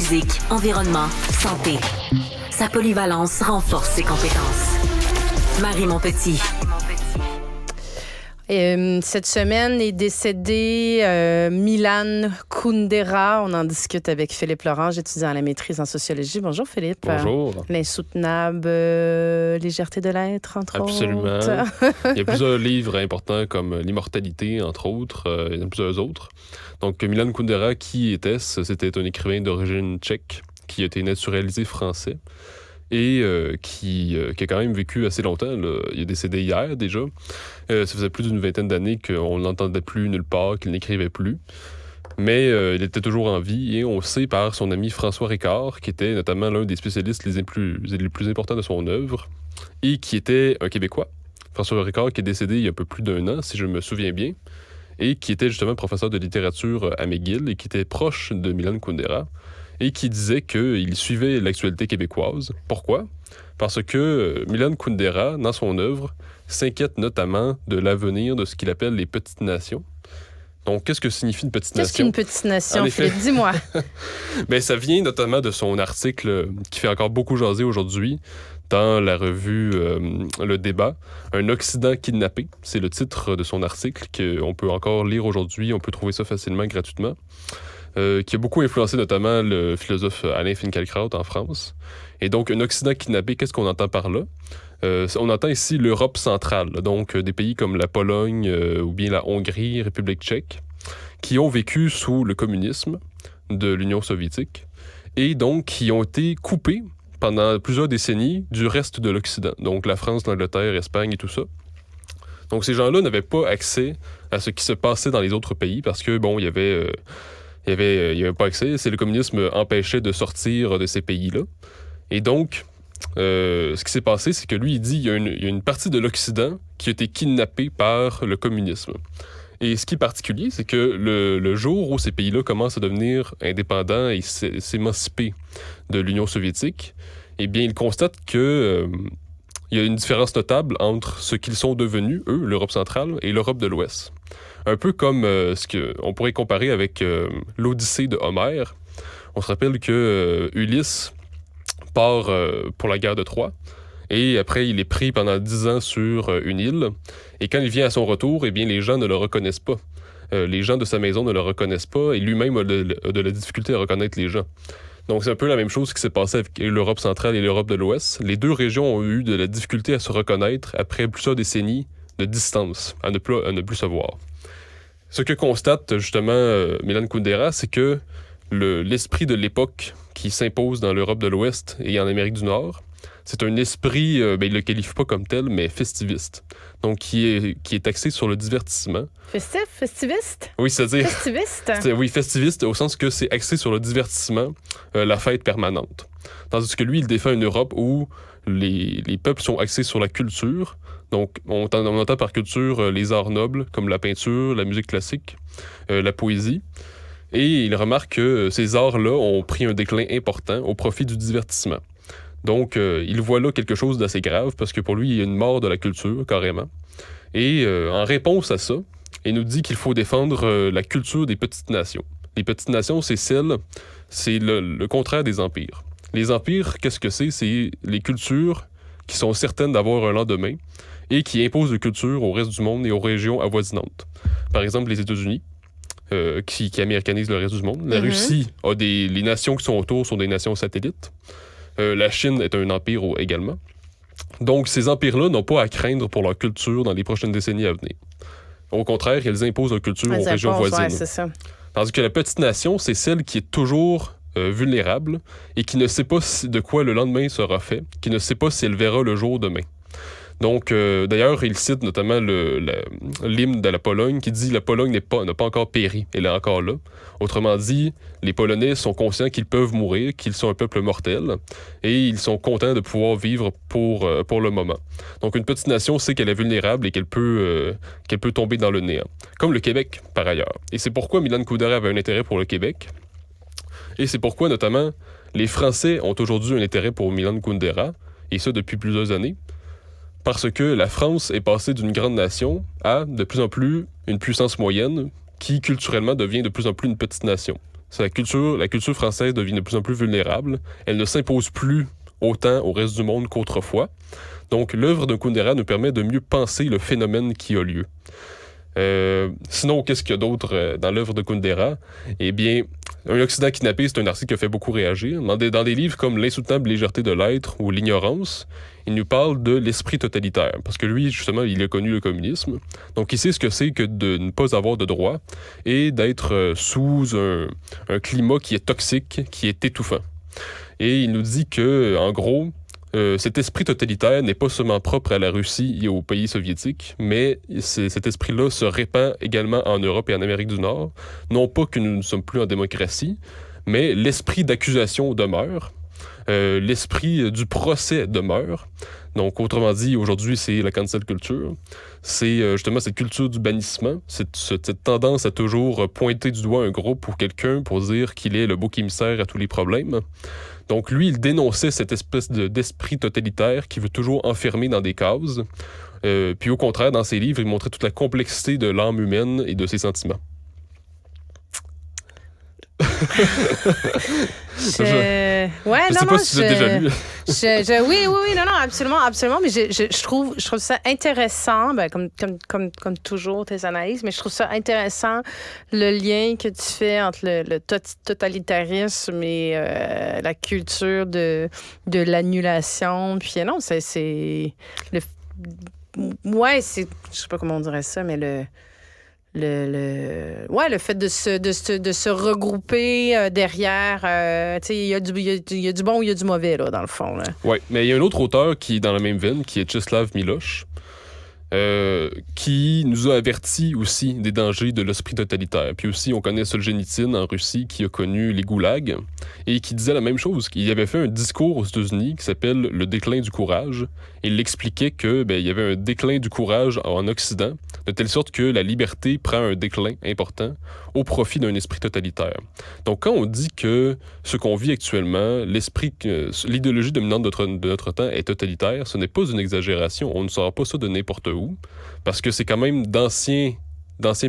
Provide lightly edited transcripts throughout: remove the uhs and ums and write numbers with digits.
musique, environnement, santé. Sa polyvalence renforce ses compétences. Marie Montpetit. Cette semaine est décédé Milan Kundera. On en discute avec Philippe Laurent, étudiant à la maîtrise en sociologie. Bonjour Philippe. Bonjour. L'insoutenable légèreté de l'être, entre Absolument. autres. Il y a plusieurs livres importants comme L'immortalité, entre autres. Il y en a plusieurs autres. Donc Milan Kundera, qui était-ce? C'était un écrivain d'origine tchèque qui a été naturalisé français. Et qui a quand même vécu assez longtemps. Là. Il est décédé hier déjà. Ça faisait plus d'une vingtaine d'années qu'on ne l'entendait plus nulle part, qu'il n'écrivait plus. Mais il était toujours en vie et on sait par son ami François Ricard, qui était notamment l'un des spécialistes les plus importants de son œuvre et qui était un Québécois. François Ricard qui est décédé il y a un peu plus d'un an, si je me souviens bien, et qui était justement professeur de littérature à McGill et qui était proche de Milan Kundera. Et qui disait qu'il suivait l'actualité québécoise. Pourquoi? Parce que Milan Kundera, dans son œuvre, s'inquiète notamment de l'avenir de ce qu'il appelle les petites nations. Donc, qu'est-ce que signifie une petite Qu'est-ce nation? qu'une petite nation, Philippe? Dis-moi. Bien, ça vient notamment de son article qui fait encore beaucoup jaser aujourd'hui dans la revue Le Débat, « Un Occident kidnappé ». C'est le titre de son article qu'on peut encore lire aujourd'hui. On peut trouver ça facilement, gratuitement. Qui a beaucoup influencé notamment le philosophe Alain Finkielkraut en France. Et donc, un Occident kidnappé, qu'est-ce qu'on entend par là? On entend ici l'Europe centrale, donc des pays comme la Pologne ou bien la Hongrie, République tchèque, qui ont vécu sous le communisme de l'Union soviétique et donc qui ont été coupés pendant plusieurs décennies du reste de l'Occident, donc la France, l'Angleterre, l'Espagne et tout ça. Donc, ces gens-là n'avaient pas accès à ce qui se passait dans les autres pays parce que, bon, il y avait pas accès. C'est le communisme empêchait de sortir de ces pays-là. Et donc, ce qui s'est passé, c'est que lui, il dit qu'il y a une partie de l'Occident qui a été kidnappée par le communisme. Et ce qui est particulier, c'est que le jour où ces pays-là commencent à devenir indépendants et s'émanciper de l'Union soviétique, eh bien, ils constatent que il y a une différence notable entre ce qu'ils sont devenus, eux, l'Europe centrale, et l'Europe de l'Ouest. Un peu comme ce qu'on pourrait comparer avec l'Odyssée de Homère. On se rappelle que Ulysse part pour la guerre de Troie et après il est pris pendant 10 ans sur une île et quand il vient à son retour, eh bien les gens ne le reconnaissent pas. Les gens de sa maison ne le reconnaissent pas et lui-même a de la difficulté à reconnaître les gens. Donc c'est un peu la même chose qui s'est passé avec l'Europe centrale et l'Europe de l'Ouest. Les deux régions ont eu de la difficulté à se reconnaître après plusieurs décennies de distance, à ne plus se voir. Ce que constate justement Milan Kundera, c'est que l'esprit de l'époque qui s'impose dans l'Europe de l'Ouest et en Amérique du Nord, c'est un esprit, il le qualifie pas comme tel, mais festiviste. Donc qui est axé sur le divertissement. Festiviste? Oui, c'est-à-dire... Festiviste? Oui, festiviste au sens que c'est axé sur le divertissement, la fête permanente. Tandis que lui, il défend une Europe où les peuples sont axés sur la culture. Donc, on entend par culture les arts nobles, comme la peinture, la musique classique, la poésie. Et il remarque que ces arts-là ont pris un déclin important au profit du divertissement. Donc, il voit là quelque chose d'assez grave, parce que pour lui, il y a une mort de la culture, carrément. Et en réponse à ça, il nous dit qu'il faut défendre la culture des petites nations. Les petites nations, c'est le contraire des empires. Les empires, qu'est-ce que c'est? C'est les cultures qui sont certaines d'avoir un lendemain et qui imposent de culture au reste du monde et aux régions avoisinantes. Par exemple, les États-Unis, qui américanisent le reste du monde. La Russie a les nations qui sont autour sont des nations satellites. La Chine est un empire également. Donc, ces empires-là n'ont pas à craindre pour leur culture dans les prochaines décennies à venir. Au contraire, ils imposent leur culture aux régions voisines. Ouais, c'est ça. Tandis que la petite nation, c'est celle qui est toujours vulnérable et qui ne sait pas de quoi le lendemain sera fait, qui ne sait pas si elle verra le jour demain. Donc, d'ailleurs, il cite notamment l'hymne de la Pologne qui dit « La Pologne n'a pas encore péri, elle est encore là ». Autrement dit, les Polonais sont conscients qu'ils peuvent mourir, qu'ils sont un peuple mortel, et ils sont contents de pouvoir vivre pour le moment. Donc, une petite nation sait qu'elle est vulnérable et qu'elle peut tomber dans le néant. Comme le Québec, par ailleurs. Et c'est pourquoi Milan Kundera avait un intérêt pour le Québec. Et c'est pourquoi, notamment, les Français ont aujourd'hui un intérêt pour Milan Kundera, et ça depuis plusieurs années. Parce que la France est passée d'une grande nation à, de plus en plus, une puissance moyenne qui, culturellement, devient de plus en plus une petite nation. la culture française devient de plus en plus vulnérable. Elle ne s'impose plus autant au reste du monde qu'autrefois. Donc, l'œuvre de Kundera nous permet de mieux penser le phénomène qui a lieu. Sinon, qu'est-ce qu'il y a d'autre dans l'œuvre de Kundera? Eh bien, Un Occident kidnappé, c'est un article qui a fait beaucoup réagir. Dans des livres comme L'insoutenable légèreté de l'être ou L'ignorance, il nous parle de l'esprit totalitaire. Parce que lui, justement, il a connu le communisme. Donc, il sait ce que c'est que de ne pas avoir de droits et d'être sous un climat qui est toxique, qui est étouffant. Et il nous dit que, en gros, cet esprit totalitaire n'est pas seulement propre à la Russie et aux pays soviétiques, mais cet esprit-là se répand également en Europe et en Amérique du Nord. Non pas que nous ne sommes plus en démocratie, mais l'esprit d'accusation demeure, l'esprit du procès demeure. Donc, autrement dit, aujourd'hui, c'est la cancel culture. C'est justement cette culture du bannissement, cette tendance à toujours pointer du doigt un groupe ou quelqu'un pour dire qu'il est le bouc émissaire à tous les problèmes. Donc, lui, il dénonçait cette espèce d'esprit totalitaire qui veut toujours enfermer dans des cases. Puis, au contraire, dans ses livres, il montrait toute la complexité de l'âme humaine et de ses sentiments. Ouais, je sais pas si tu l'as déjà lu. Oui, non, absolument. Mais je trouve ça intéressant, comme toujours tes analyses, mais je trouve ça intéressant le lien que tu fais entre le totalitarisme et la culture de l'annulation. Puis non, c'est je sais pas comment on dirait ça, mais le fait de se regrouper derrière, il y a du bon ou il y a du mauvais, là, dans le fond. Oui, mais il y a un autre auteur qui est dans la même veine, qui est Czeslaw Milosz, qui nous a averti aussi des dangers de l'esprit totalitaire. Puis aussi, on connaît Solzhenitsyn en Russie, qui a connu les goulags, et qui disait la même chose. Il avait fait un discours aux États-Unis qui s'appelle « Le déclin du courage ». Il expliquait que il y avait un déclin du courage en Occident, de telle sorte que la liberté prend un déclin important au profit d'un esprit totalitaire. Donc, quand on dit que ce qu'on vit actuellement, l'idéologie dominante de notre temps est totalitaire, ce n'est pas une exagération. On ne sort pas ça de n'importe où, parce que c'est quand même d'anciens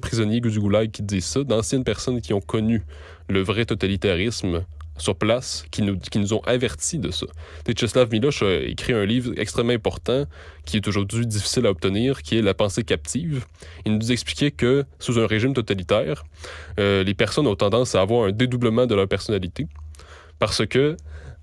prisonniers du goulag qui disent ça, d'anciennes personnes qui ont connu le vrai totalitarisme sur place, qui nous ont avertis de ça. Czeslaw Milosz a écrit un livre extrêmement important, qui est aujourd'hui difficile à obtenir, qui est La pensée captive. Il nous expliquait que, sous un régime totalitaire, les personnes ont tendance à avoir un dédoublement de leur personnalité, parce que,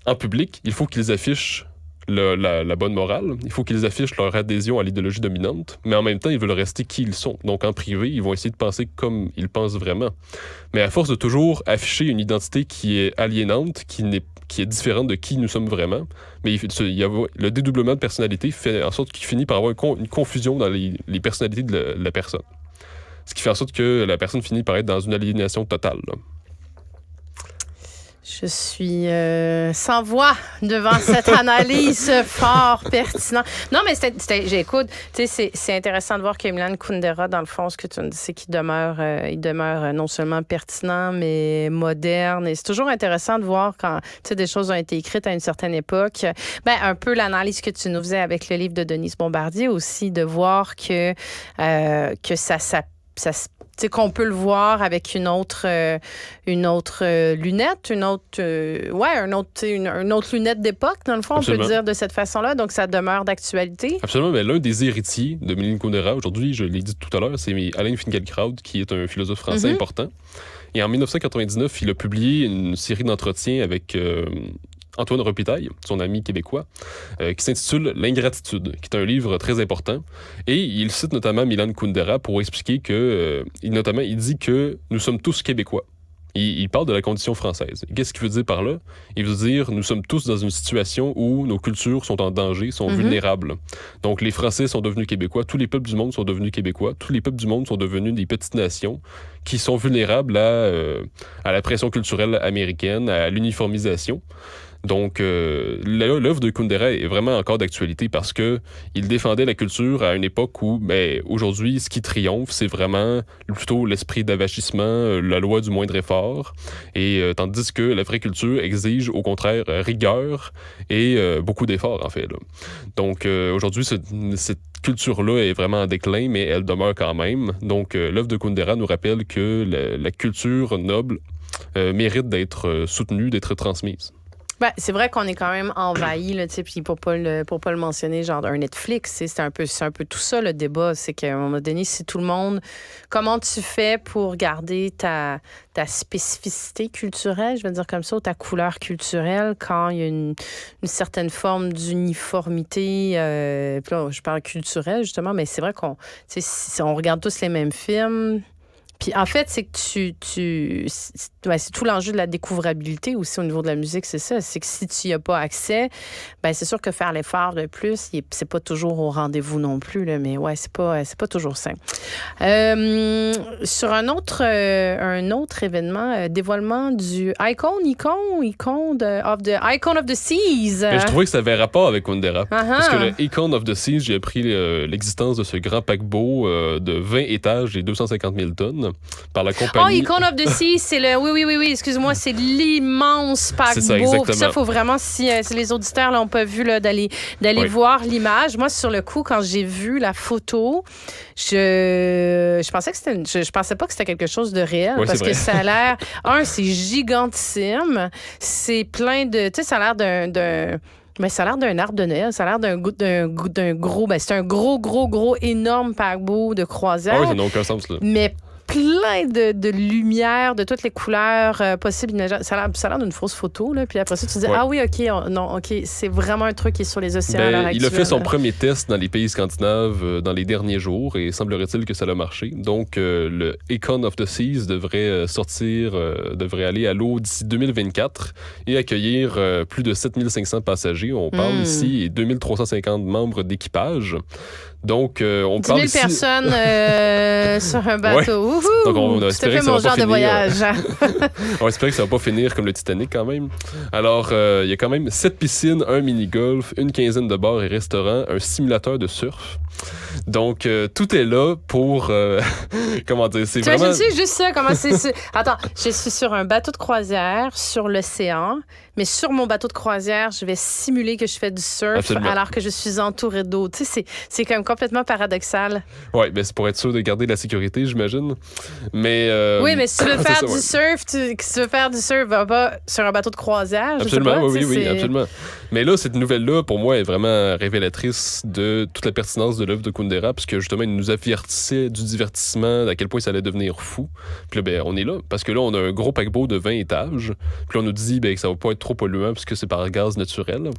en public, il faut qu'ils affichent la bonne morale, il faut qu'ils affichent leur adhésion à l'idéologie dominante, mais en même temps, ils veulent rester qui ils sont. Donc, en privé, ils vont essayer de penser comme ils pensent vraiment. Mais à force de toujours afficher une identité qui est aliénante, qui est différente de qui nous sommes vraiment, mais le dédoublement de personnalité fait en sorte qu'il finit par avoir une confusion dans les personnalités de la personne. Ce qui fait en sorte que la personne finit par être dans une aliénation totale, là. Je suis sans voix devant cette analyse fort pertinente. Non, mais j'écoute. Tu sais, c'est intéressant de voir que Milan Kundera, dans le fond, ce que tu me dis, c'est qu'il demeure non seulement pertinent, mais moderne. Et c'est toujours intéressant de voir quand, tu sais, des choses ont été écrites à une certaine époque. Un peu l'analyse que tu nous faisais avec le livre de Denise Bombardier aussi, de voir que tu sais, qu'on peut le voir avec une autre lunette, une autre lunette d'époque, dans le fond, Absolument. On peut dire de cette façon-là. Donc, ça demeure d'actualité. Absolument, mais l'un des héritiers de Milan Kundera, aujourd'hui, je l'ai dit tout à l'heure, c'est Alain Finkielkraut, qui est un philosophe français important. Et en 1999, il a publié une série d'entretiens avec Antoine Robitaille, son ami québécois, qui s'intitule « L'ingratitude », qui est un livre très important. Et il cite notamment Milan Kundera pour expliquer que, il dit que nous sommes tous québécois. Il parle de la condition française. Qu'est-ce qu'il veut dire par là? Il veut dire nous sommes tous dans une situation où nos cultures sont en danger, sont vulnérables. Donc les Français sont devenus québécois, tous les peuples du monde sont devenus québécois, tous les peuples du monde sont devenus des petites nations qui sont vulnérables à la pression culturelle américaine, à l'uniformisation. Donc, l'œuvre de Kundera est vraiment encore d'actualité parce que il défendait la culture à une époque où, aujourd'hui, ce qui triomphe, c'est vraiment plutôt l'esprit d'avachissement, la loi du moindre effort, et tandis que la vraie culture exige, au contraire, rigueur et beaucoup d'efforts, en fait, là. Donc, aujourd'hui, cette culture-là est vraiment en déclin, mais elle demeure quand même. Donc, l'œuvre de Kundera nous rappelle que la culture noble mérite d'être soutenue, d'être transmise. Ben, c'est vrai qu'on est quand même envahi, là, puis pour pas le mentionner, genre un Netflix, c'est un peu tout ça, le débat. C'est qu'à un moment donné, si tout le monde... Comment tu fais pour garder ta spécificité culturelle, je vais dire comme ça, ou ta couleur culturelle, quand il y a une certaine forme d'uniformité, puis là, je parle culturelle, justement, mais c'est vrai qu'on si on regarde tous les mêmes films... Puis en fait, c'est que c'est tout l'enjeu de la découvrabilité aussi au niveau de la musique, c'est ça. C'est que si tu n'y as pas accès, ben c'est sûr que faire l'effort de plus, c'est pas toujours au rendez-vous non plus, là, mais ouais, c'est pas toujours simple. Sur un autre événement, dévoilement du Icon of the Seas. Mais je trouvais que ça avait rapport avec Kundera. Parce que le Icon of the Seas, j'ai appris l'existence de ce grand paquebot de 20 étages et 250 000 tonnes par la compagnie. Oh, Icon of the Seas, c'est le... Oui, excuse-moi, c'est l'immense paquebot. C'est ça, exactement. Ça, il faut vraiment, si les auditeurs n'ont pas vu, là, d'aller voir l'image. Moi, sur le coup, quand j'ai vu la photo, je pensais que je pensais pas que c'était quelque chose de réel, parce que ça a l'air... c'est gigantissime. C'est plein de... Tu sais, ça a l'air d'un... Mais ça a l'air d'un arbre de Noël. Ça a l'air d'un gros... Ben, c'est un gros, énorme paquebot de croisière. Ah oui, ça n'a aucun sens, là. Mais plein de lumière, de toutes les couleurs possibles. Ça a l'air d'une fausse photo. Là. Puis après ça, tu dis, ah oui, OK, c'est vraiment un truc qui est sur les océans à l'heure actuelle. Il a fait son premier test dans les pays scandinaves dans les derniers jours et semblerait-il que ça a marché. Donc, le Icon of the Seas devrait aller à l'eau d'ici 2024 et accueillir plus de 7500 passagers. On parle ici et 2350 membres d'équipage. Donc, on 10 000 parle ici... personnes sur un bateau. Ouais. Donc, on a espéré que ça mon va pas genre finir. De voyage. On espère que ça va pas finir comme le Titanic quand même. Alors, il y a quand même 7 piscines, un mini-golf, une quinzaine de bars et restaurants, un simulateur de surf. Donc, tout est là pour... comment dire, c'est vraiment... Tu sais juste ça, comment c'est... Attends, je suis sur un bateau de croisière sur l'océan, mais sur mon bateau de croisière, je vais simuler que je fais du surf. Absolument. Alors que je suis entourée d'eau. Tu sais, c'est quand même complètement paradoxal. Oui, mais c'est pour être sûr de garder la sécurité, j'imagine. Mais... Oui, mais si tu veux faire du surf, va pas sur un bateau de croisière. Absolument, je sais pas, oui, absolument. Mais là, cette nouvelle-là, pour moi, est vraiment révélatrice de toute la pertinence de l'œuvre de Kundera, parce que justement, il nous avertissait du divertissement, à quel point ça allait devenir fou. Puis là, on est là, parce que là, on a un gros paquebot de 20 étages. Puis là, on nous dit que ça va pas être trop polluant, parce que c'est par gaz naturel.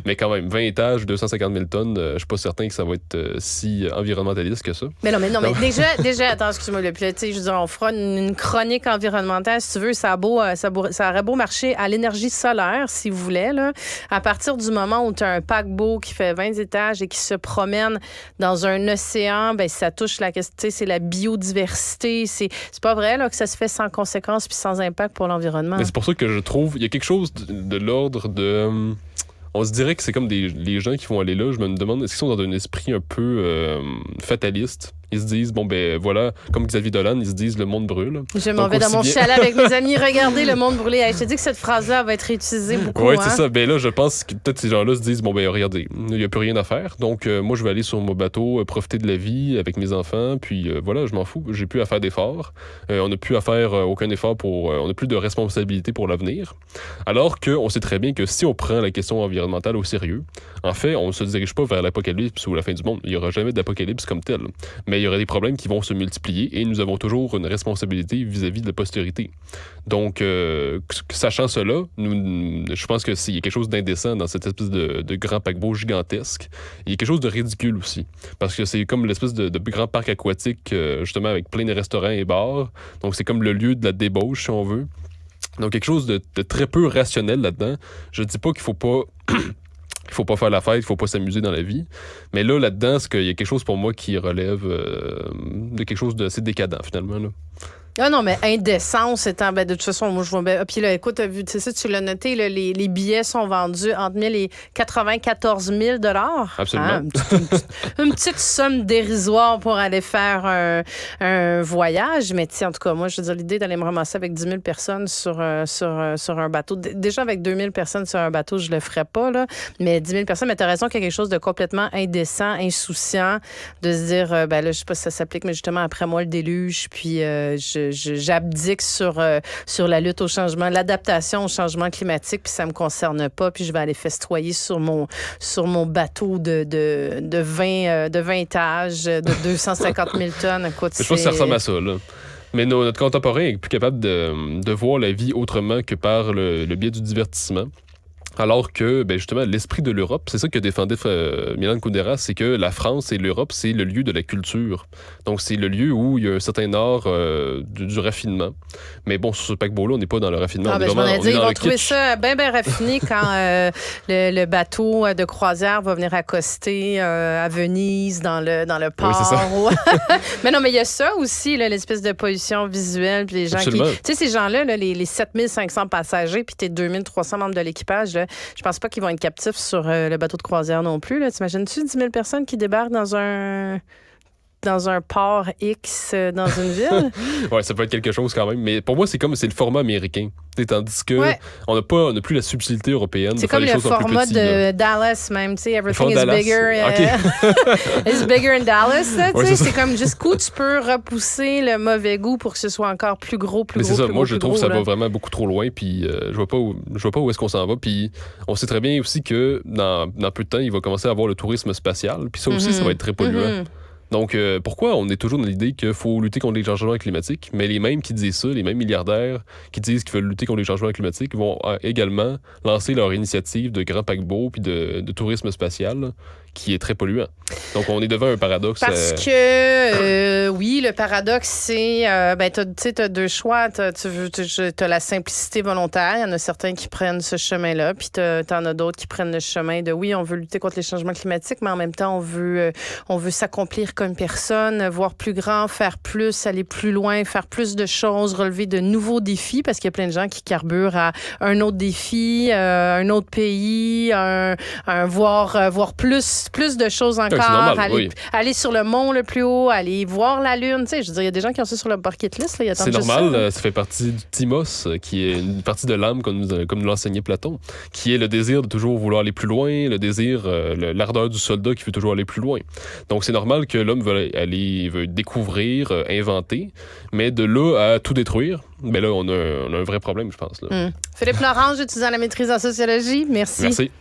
Mais quand même, 20 étages, 250 000 tonnes, je suis pas certain que ça va être si environnementaliste que ça. Mais mais déjà, attends, excuse-moi, puis là, tu sais, je veux dire, on fera une chronique environnementale, si tu veux, ça aurait beau marcher à l'énergie solaire, si vous voulez, là. À partir du moment où tu as un paquebot qui fait 20 étages et qui se promène dans un océan, ben ça touche la question, c'est la biodiversité. C'est pas vrai là, que ça se fait sans conséquences puis sans impact pour l'environnement. Mais c'est pour ça que je trouve, il y a quelque chose de l'ordre de... On se dirait que c'est comme les gens qui vont aller là, je me demande, est-ce qu'ils sont dans un esprit un peu fataliste? Ils se disent, bon, ben voilà, comme Xavier Dolan, ils se disent, le monde brûle. Je m'en vais dans mon chalet avec mes amis, regardez le monde brûler. Je te dis que cette phrase-là va être réutilisée beaucoup. Oui, c'est ça. Ben là, je pense que peut-être ces gens-là se disent, bon, ben regardez, il n'y a plus rien à faire. Donc, moi, je vais aller sur mon bateau, profiter de la vie avec mes enfants. Puis voilà, je m'en fous. J'ai plus à faire d'efforts. On n'a plus à faire aucun effort on n'a plus de responsabilité pour l'avenir. Alors qu'on sait très bien que si on prend la question environnementale au sérieux, en fait, on ne se dirige pas vers l'apocalypse ou la fin du monde. Il n'y aura jamais d'apocalypse comme tel. Mais il y aura des problèmes qui vont se multiplier et nous avons toujours une responsabilité vis-à-vis de la postérité. Donc, sachant cela, je pense qu'il y a quelque chose d'indécent dans cette espèce de grand paquebot gigantesque. Il y a quelque chose de ridicule aussi, parce que c'est comme l'espèce de grand parc aquatique, justement, avec plein de restaurants et bars. Donc, c'est comme le lieu de la débauche, si on veut. Donc, quelque chose de très peu rationnel là-dedans. Je dis pas qu'il faut pas... Il faut pas faire la fête, il faut pas s'amuser dans la vie. Mais là-dedans, il y a quelque chose pour moi qui relève de quelque chose d'assez décadent, finalement. Là. Ah non, mais indécence étant, de toute façon, moi, je vois... Puis là, écoute, t'as vu, tu sais ça, tu l'as noté, là, les billets sont vendus entre 1 000 et 94 000 $. Absolument. Hein? Une petite somme dérisoire pour aller faire un voyage. Mais en tout cas, moi, je veux dire, l'idée d'aller me ramasser avec 10 000 personnes sur un bateau. Déjà, avec 2 000 personnes sur un bateau, je le ferais pas, là. Mais 10 000 personnes, mais t'as raison qu'il y a quelque chose de complètement indécent, insouciant, de se dire, là, je sais pas si ça s'applique, mais justement, après moi, le déluge, puis j'abdique sur la lutte au changement, l'adaptation au changement climatique, puis ça me concerne pas, puis je vais aller festoyer sur mon bateau de 20 étages, de 250 000 tonnes. Écoute, je pense que ça ressemble à ça, là. Mais notre contemporain est plus capable de voir la vie autrement que par le biais du divertissement. Alors que, justement, l'esprit de l'Europe, c'est ça que défendait Milan Kundera, c'est que la France et l'Europe, c'est le lieu de la culture. Donc, c'est le lieu où il y a un certain art du raffinement. Mais bon, sur ce paquebot-là, on n'est pas dans le raffinement. Je m'en ai dit, ils vont trouver ça bien raffiné quand le bateau de croisière va venir accoster à Venise, dans le port. Oui, c'est ça. Mais non, mais il y a ça aussi, là, l'espèce de pollution visuelle. Puis les gens Absolument. Tu sais, ces gens-là, là, les 7500 passagers, puis tes 2300 membres de l'équipage, là, je pense pas qu'ils vont être captifs sur le bateau de croisière non plus. Là. T'imagines-tu 10 000 personnes qui débarquent dans un port X dans une ville? Ouais, ça peut être quelque chose quand même. Mais pour moi, c'est le format américain. Tandis que on n'a plus la subtilité européenne. C'est comme le format de Dallas même. Everything is bigger. It's bigger in Dallas. Là, c'est comme jusqu'où tu peux repousser le mauvais goût pour que ce soit encore plus gros, plus mais gros. C'est ça. Plus moi, gros, je plus trouve gros, que ça là. va vraiment beaucoup trop loin. Puis je vois pas où est-ce qu'on s'en va. Puis on sait très bien aussi que dans peu de temps, il va commencer à avoir le tourisme spatial. Puis ça aussi, ça va être très polluant. Donc, pourquoi on est toujours dans l'idée qu'il faut lutter contre les changements climatiques, mais les mêmes qui disent ça, les mêmes milliardaires qui disent qu'ils veulent lutter contre les changements climatiques vont également lancer leur initiative de grand paquebot puis de tourisme spatial, là, qui est très polluant. Donc, on est devant un paradoxe. Parce que, oui, le paradoxe, c'est, t'as deux choix. T'as la simplicité volontaire. Il y en a certains qui prennent ce chemin-là, puis t'en as d'autres qui prennent le chemin de, oui, on veut lutter contre les changements climatiques, mais en même temps, on veut s'accomplir comme personne, voir plus grand, faire plus, aller plus loin, faire plus de choses, relever de nouveaux défis, parce qu'il y a plein de gens qui carburent à un autre défi, un autre pays, voir plus de choses encore, normal, aller sur le mont le plus haut, aller voir la Lune. Tu sais, je veux dire, il y a des gens qui ont ça sur leur bucket list. Là, c'est normal, ça fait partie du timos, qui est une partie de l'âme, comme nous l'enseignait Platon, qui est le désir de toujours vouloir aller plus loin, le désir, l'ardeur du soldat qui veut toujours aller plus loin. Donc, c'est normal que l'homme veut découvrir, inventer, mais de là à tout détruire, là, on a un vrai problème, je pense. Là. Philippe Laurent, étudiant la maîtrise en sociologie. Merci. Merci.